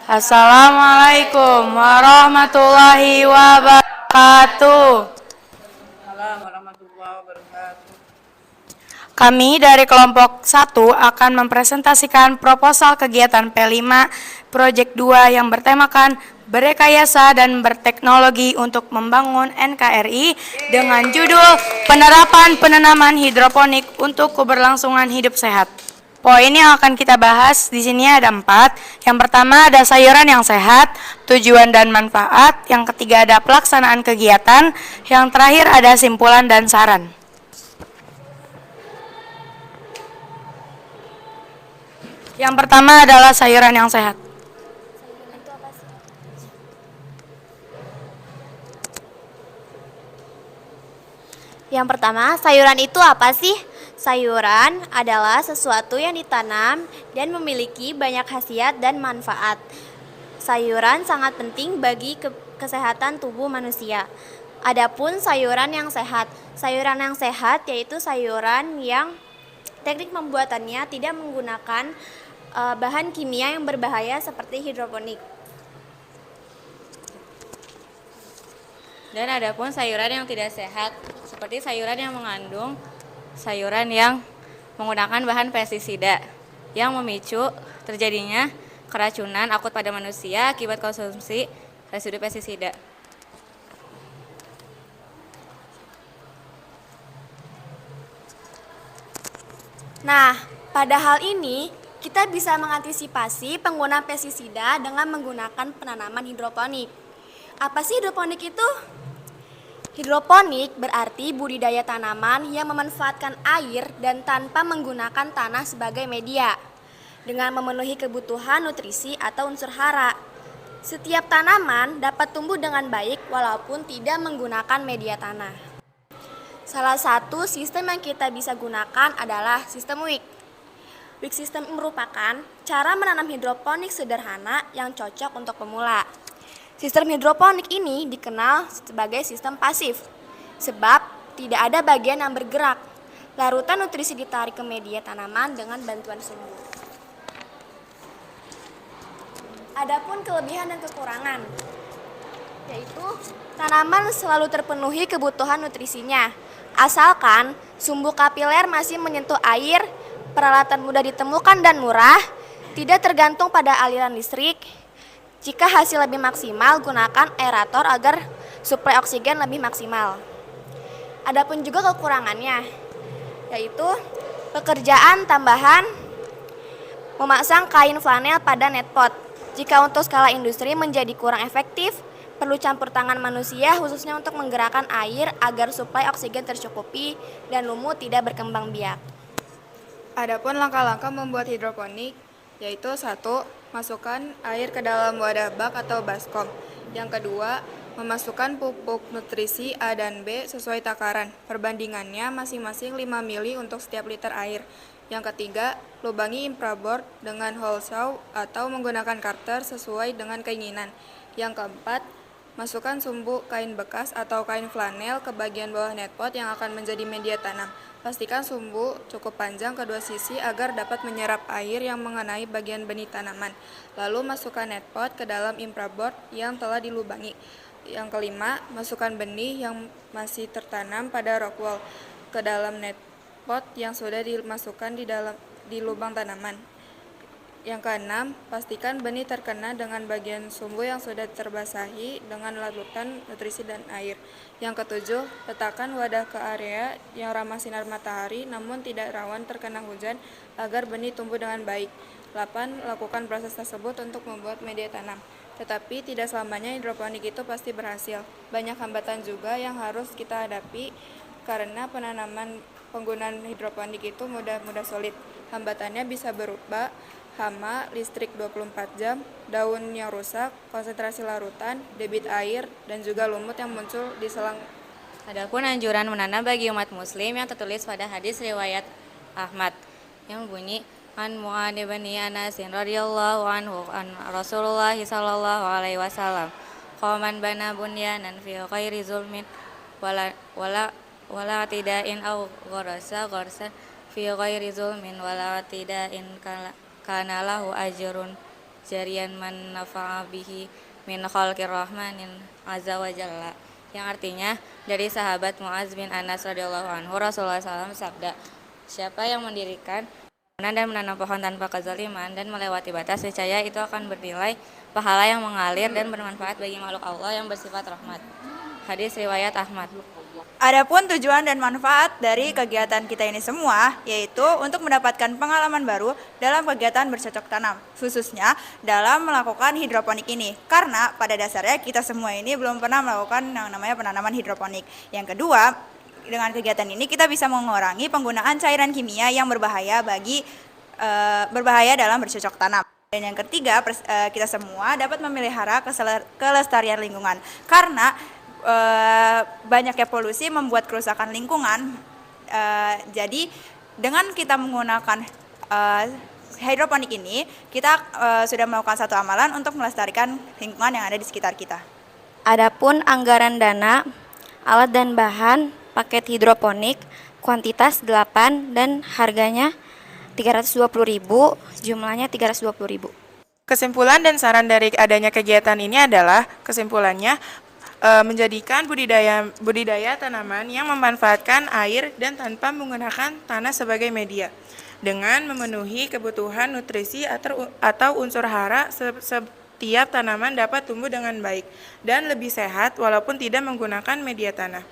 Assalamualaikum warahmatullahi wabarakatuh. Waalaikumsalam warahmatullahi wabarakatuh. Kami dari kelompok 1 akan mempresentasikan proposal kegiatan P5 Project 2 yang bertemakan Berrekayasa dan Berteknologi untuk Membangun NKRI dengan judul Penerapan Penanaman Hidroponik untuk Keberlangsungan Hidup Sehat. Poin yang akan kita bahas di sini ada 4. Yang pertama ada sayuran yang sehat, tujuan dan manfaat. Yang ketiga ada pelaksanaan kegiatan. Yang terakhir ada simpulan dan saran. Yang pertama adalah sayuran yang sehat. Yang pertama, sayuran itu apa sih? Sayuran adalah sesuatu yang ditanam dan memiliki banyak khasiat dan manfaat. Sayuran sangat penting bagi kesehatan tubuh manusia. Adapun sayuran yang sehat yaitu sayuran yang teknik pembuatannya tidak menggunakan bahan kimia yang berbahaya seperti hidroponik. Dan adapun sayuran yang tidak sehat, seperti sayuran yang mengandung sayuran yang menggunakan bahan pestisida yang memicu terjadinya keracunan akut pada manusia akibat konsumsi residu pestisida. Nah, pada hal ini kita bisa mengantisipasi penggunaan pestisida dengan menggunakan penanaman hidroponik. Apa sih hidroponik itu? Hidroponik berarti budidaya tanaman yang memanfaatkan air dan tanpa menggunakan tanah sebagai media, dengan memenuhi kebutuhan nutrisi atau unsur hara. Setiap tanaman dapat tumbuh dengan baik walaupun tidak menggunakan media tanah. Salah satu sistem yang kita bisa gunakan adalah sistem WIC. WIC system merupakan cara menanam hidroponik sederhana yang cocok untuk pemula. Sistem hidroponik ini dikenal sebagai sistem pasif, sebab tidak ada bagian yang bergerak. Larutan nutrisi ditarik ke media tanaman dengan bantuan sumbu. Adapun kelebihan dan kekurangan, yaitu tanaman selalu terpenuhi kebutuhan nutrisinya, asalkan sumbu kapiler masih menyentuh air, peralatan mudah ditemukan dan murah, tidak tergantung pada aliran listrik. Jika hasil lebih maksimal, gunakan aerator agar suplai oksigen lebih maksimal. Adapun juga kekurangannya, yaitu pekerjaan tambahan memasang kain flanel pada netpot. Jika untuk skala industri menjadi kurang efektif, perlu campur tangan manusia khususnya untuk menggerakkan air agar suplai oksigen tercukupi dan lumut tidak berkembang biak. Adapun langkah-langkah membuat hidroponik, yaitu 1. Masukkan air ke dalam wadah bak atau baskom. Yang kedua, memasukkan pupuk nutrisi A dan B sesuai takaran. Perbandingannya masing-masing 5 mili untuk setiap liter air. Yang ketiga, lubangi infraboard dengan hole saw atau menggunakan karter sesuai dengan keinginan. Yang keempat, masukkan sumbu kain bekas atau kain flanel ke bagian bawah netpot yang akan menjadi media tanam. Pastikan sumbu cukup panjang kedua sisi agar dapat menyerap air yang mengenai bagian benih tanaman. Lalu masukkan netpot ke dalam infraboard yang telah dilubangi. Yang kelima, masukkan benih yang masih tertanam pada rock wool ke dalam netpot yang sudah dimasukkan di lubang tanaman. Yang keenam, pastikan benih terkena dengan bagian sumbu yang sudah terbasahi dengan larutan nutrisi dan air. Yang ketujuh, letakkan wadah ke area yang ramah sinar matahari namun tidak rawan terkena hujan agar benih tumbuh dengan baik. 8. Lakukan proses tersebut untuk membuat media tanam. Tetapi tidak selamanya hidroponik itu pasti berhasil. Banyak hambatan juga yang harus kita hadapi karena penggunaan hidroponik itu mudah sulit. Hambatannya bisa berupa hama, listrik 24 jam, daun yang rusak, konsentrasi larutan, debit air, dan juga lumut yang muncul di selang. Adapun anjuran menanam bagi umat muslim yang tertulis pada hadis riwayat Ahmad yang bunyi an Mu'adz bin Anas radhiyallahu anhu an Rasulullah sallallahu alaihi wasallam qaman bana bunyanan fi ghairi zulmin wala tidain au gharasa fi ghairi zulmin wala tidain kana lahu ajrun jariyan man nafa'a bihi min khalqir rahmanin azza wa jalla. Yang artinya dari sahabat Muaz bin Anas radhiyallahu anhu, Rasulullah SAW sabda, siapa yang mendirikan bangunan dan menanam pohon tanpa kezaliman dan melewati batas, niscaya itu akan bernilai pahala yang mengalir dan bermanfaat bagi makhluk Allah yang bersifat rahmat. Hadis riwayat Ahmad. Adapun tujuan dan manfaat dari kegiatan kita ini semua yaitu untuk mendapatkan pengalaman baru dalam kegiatan bercocok tanam, khususnya dalam melakukan hidroponik ini. Karena pada dasarnya kita semua ini belum pernah melakukan yang namanya penanaman hidroponik. Yang kedua, dengan kegiatan ini kita bisa mengurangi penggunaan cairan kimia yang berbahaya dalam bercocok tanam. Dan yang ketiga, kita semua dapat memelihara kelestarian lingkungan. Karena banyaknya polusi membuat kerusakan lingkungan. Jadi dengan kita menggunakan hidroponik ini, kita sudah melakukan satu amalan untuk melestarikan lingkungan yang ada di sekitar kita. Adapun anggaran dana, alat dan bahan paket hidroponik kuantitas 8 dan harganya 320.000, jumlahnya 320.000. Kesimpulan dan saran dari adanya kegiatan ini adalah kesimpulannya menjadikan budidaya tanaman yang memanfaatkan air dan tanpa menggunakan tanah sebagai media dengan memenuhi kebutuhan nutrisi atau unsur hara. Setiap tanaman dapat tumbuh dengan baik dan lebih sehat walaupun tidak menggunakan media tanah.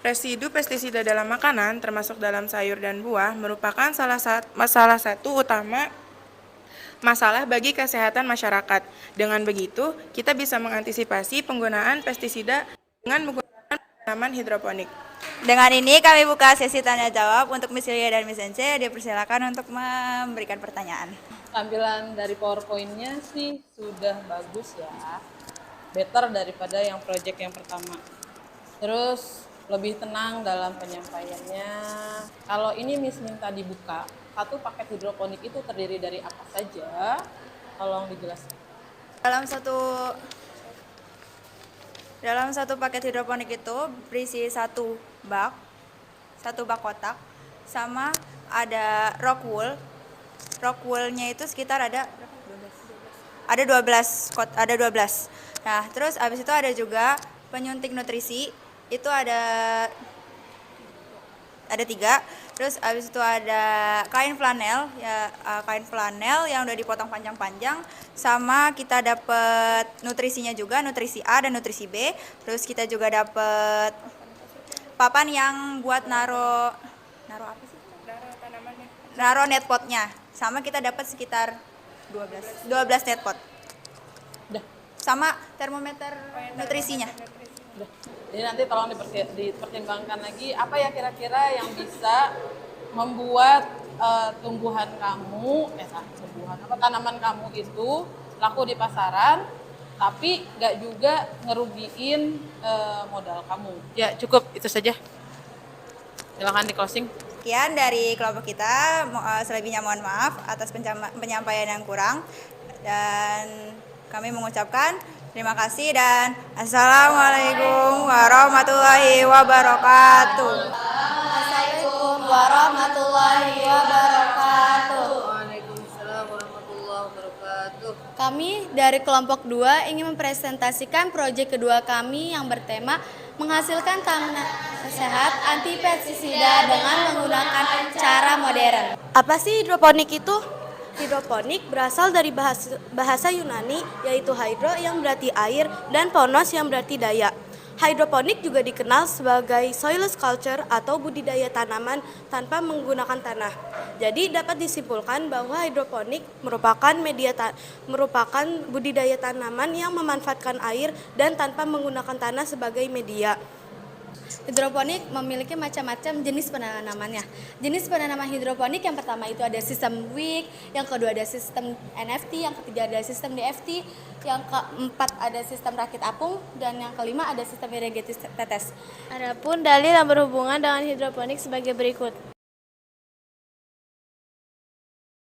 Residu pestisida dalam makanan termasuk dalam sayur dan buah merupakan salah satu utama masalah bagi kesehatan masyarakat. Dengan begitu, kita bisa mengantisipasi penggunaan pestisida dengan menggunakan tanaman hidroponik. Dengan ini kami buka sesi tanya jawab untuk Miss Yulia dan Miss Ence. Dipersilakan untuk memberikan pertanyaan. Tampilan dari PowerPoint-nya sih sudah bagus ya. Better daripada yang project yang pertama. Terus lebih tenang dalam penyampaiannya. Kalau ini Miss minta dibuka, satu paket hidroponik itu terdiri dari apa saja? Tolong dijelaskan. Dalam satu paket hidroponik itu berisi satu bak kotak, sama ada rock wool. Rock wool-nya itu sekitar ada 12. Nah, terus habis itu ada juga penyuntik nutrisi, itu ada 3. Terus habis itu ada kain flanel yang udah dipotong panjang-panjang, sama kita dapat nutrisinya juga, nutrisi A dan nutrisi B. Terus kita juga dapat papan yang buat naro apa sih? Naro net potnya. Sama kita dapat sekitar 12 net pot. Udah. Sama termometer nutrisinya. Udah. Jadi nanti tolong dipertimbangkan lagi apa ya kira-kira yang bisa membuat tanaman kamu itu laku di pasaran, tapi nggak juga ngerugiin modal kamu. Ya cukup itu saja. Silakan di closing. Sekian dari kelompok kita. Selebihnya mohon maaf atas penyampaian yang kurang, dan kami mengucapkan terima kasih dan assalamualaikum warahmatullahi wabarakatuh. Assalamualaikum warahmatullahi wabarakatuh. Waalaikumsalam warahmatullahi wabarakatuh. Kami dari kelompok 2 ingin mempresentasikan proyek kedua kami yang bertema menghasilkan tanah sehat anti pestisida dengan menggunakan cara modern. Apa sih hidroponik itu? Hidroponik berasal dari bahasa Yunani, yaitu hydro yang berarti air dan ponos yang berarti daya. Hidroponik juga dikenal sebagai soilless culture atau budidaya tanaman tanpa menggunakan tanah. Jadi dapat disimpulkan bahwa hidroponik merupakan budidaya tanaman yang memanfaatkan air dan tanpa menggunakan tanah sebagai media. Hidroponik memiliki macam-macam jenis penanamannya. Jenis penanaman hidroponik yang pertama itu ada sistem wick, yang kedua ada sistem NFT, yang ketiga ada sistem DFT, yang keempat ada sistem rakit apung, dan yang kelima ada sistem irigasi tetes. Adapun dalil yang berhubungan dengan hidroponik sebagai berikut.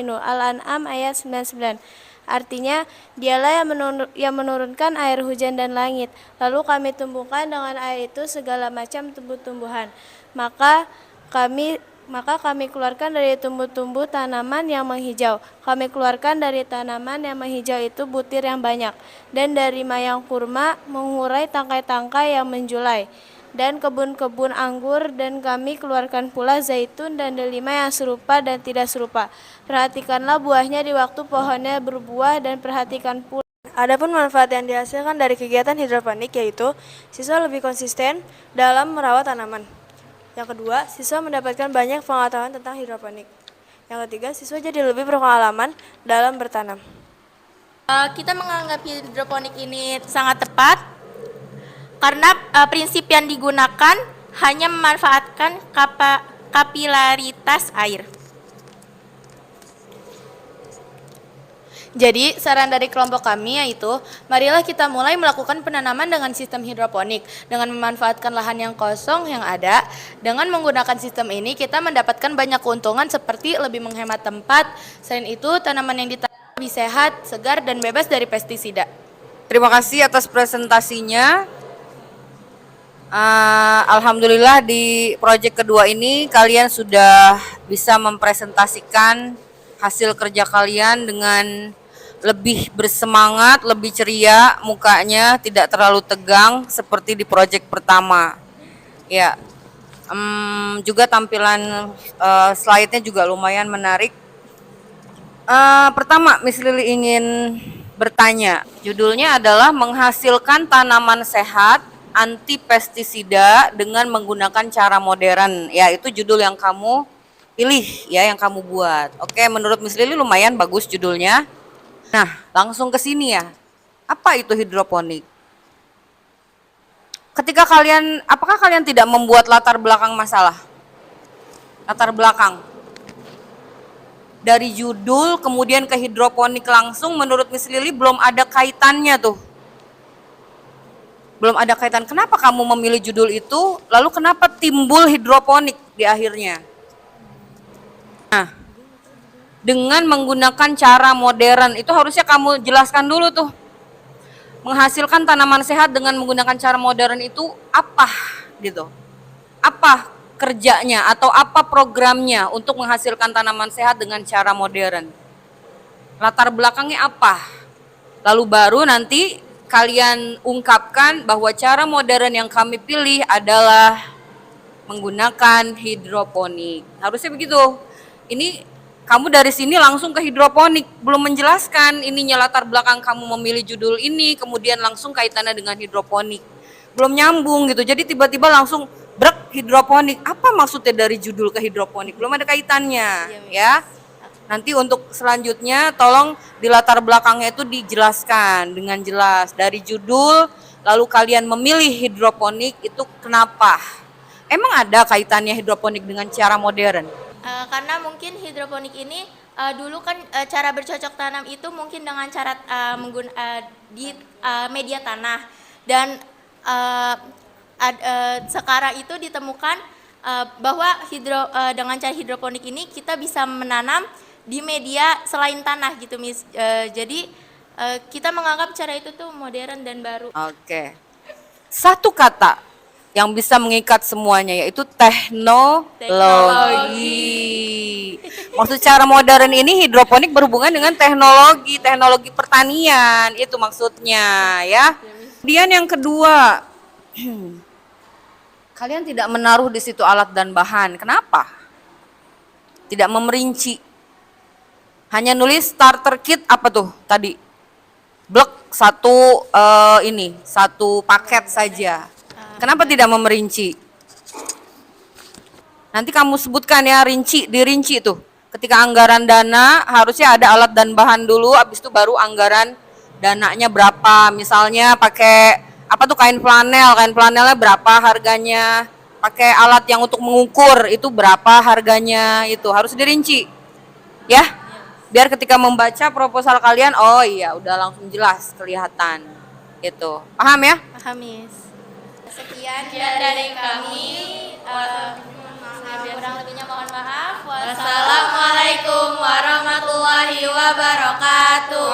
Al-An'am ayat 99. Artinya, dialah yang menurunkan air hujan dan langit, lalu kami tumbuhkan dengan air itu segala macam tumbuh-tumbuhan. Maka kami maka kami keluarkan dari tumbuh-tumbuh tanaman yang menghijau. Kami keluarkan dari tanaman yang menghijau itu butir yang banyak, dan dari mayang kurma mengurai tangkai-tangkai yang menjulai, dan kebun-kebun anggur, dan kami keluarkan pula zaitun dan delima yang serupa dan tidak serupa. Perhatikanlah buahnya di waktu pohonnya berbuah, dan perhatikan pula. Adapun manfaat yang dihasilkan dari kegiatan hidroponik yaitu siswa lebih konsisten dalam merawat tanaman. Yang kedua, siswa mendapatkan banyak pengetahuan tentang hidroponik. Yang ketiga, siswa jadi lebih berpengalaman dalam bertanam. Kita menganggap hidroponik ini sangat tepat karena prinsip yang digunakan hanya memanfaatkan kapilaritas air. Jadi, saran dari kelompok kami yaitu, marilah kita mulai melakukan penanaman dengan sistem hidroponik, dengan memanfaatkan lahan yang kosong yang ada. Dengan menggunakan sistem ini, kita mendapatkan banyak keuntungan seperti lebih menghemat tempat. Selain itu, tanaman yang ditanam lebih sehat, segar, dan bebas dari pestisida. Terima kasih atas presentasinya. Alhamdulillah di proyek kedua ini kalian sudah bisa mempresentasikan hasil kerja kalian dengan lebih bersemangat, lebih ceria, mukanya tidak terlalu tegang seperti di proyek pertama. Ya, juga tampilan slide-nya juga lumayan menarik. Pertama, Miss Lili ingin bertanya. Judulnya adalah menghasilkan tanaman sehat anti pestisida dengan menggunakan cara modern. Ya, itu judul yang kamu pilih ya, yang kamu buat. Oke, menurut Miss Lili lumayan bagus judulnya. Nah, langsung ke sini ya. Apa itu hidroponik? Apakah kalian tidak membuat latar belakang masalah? Latar belakang. Dari judul kemudian ke hidroponik langsung, menurut Miss Lili belum ada kaitannya tuh. Belum ada kaitan. Kenapa kamu memilih judul itu? Lalu kenapa timbul hidroponik di akhirnya? Nah, dengan menggunakan cara modern, itu harusnya kamu jelaskan dulu tuh. Menghasilkan tanaman sehat dengan menggunakan cara modern itu apa gitu. Apa kerjanya atau apa programnya untuk menghasilkan tanaman sehat dengan cara modern. Latar belakangnya apa? Lalu baru nanti kalian ungkapkan bahwa cara modern yang kami pilih adalah menggunakan hidroponik. Harusnya begitu. Ini kamu dari sini langsung ke hidroponik, belum menjelaskan ininya latar belakang kamu memilih judul ini, kemudian langsung kaitannya dengan hidroponik. Belum nyambung gitu, jadi tiba-tiba langsung brek hidroponik. Apa maksudnya dari judul ke hidroponik? Belum ada kaitannya ya. Nanti untuk selanjutnya tolong di latar belakangnya itu dijelaskan dengan jelas. Dari judul, lalu kalian memilih hidroponik itu kenapa? Emang ada kaitannya hidroponik dengan cara modern? Karena mungkin hidroponik ini dulu kan cara bercocok tanam itu mungkin dengan cara di media tanah, dan sekarang itu ditemukan bahwa dengan cara hidroponik ini kita bisa menanam di media selain tanah gitu, Miss. Jadi kita menganggap cara itu tuh modern dan baru. Oke. Satu kata yang bisa mengikat semuanya yaitu teknologi. Maksud cara modern ini hidroponik berhubungan dengan teknologi pertanian, itu maksudnya ya. Kemudian yang kedua, kalian tidak menaruh di situ alat dan bahan. Kenapa? Tidak memerinci. Hanya nulis starter kit apa tuh tadi? Blok satu satu paket saja. Kenapa tidak memerinci? Nanti kamu sebutkan ya, dirinci tuh. Ketika anggaran dana harusnya ada alat dan bahan dulu, habis itu baru anggaran dananya berapa. Misalnya pakai apa tuh kain flanelnya berapa harganya. Pakai alat yang untuk mengukur itu berapa harganya, itu harus dirinci. Ya. Biar ketika membaca proposal kalian, oh iya udah langsung jelas kelihatan. Itu. Paham ya? Paham, Miss. Sekian dari kami, kurang lebihnya mohon maaf. Wassalamualaikum warahmatullahi wabarakatuh.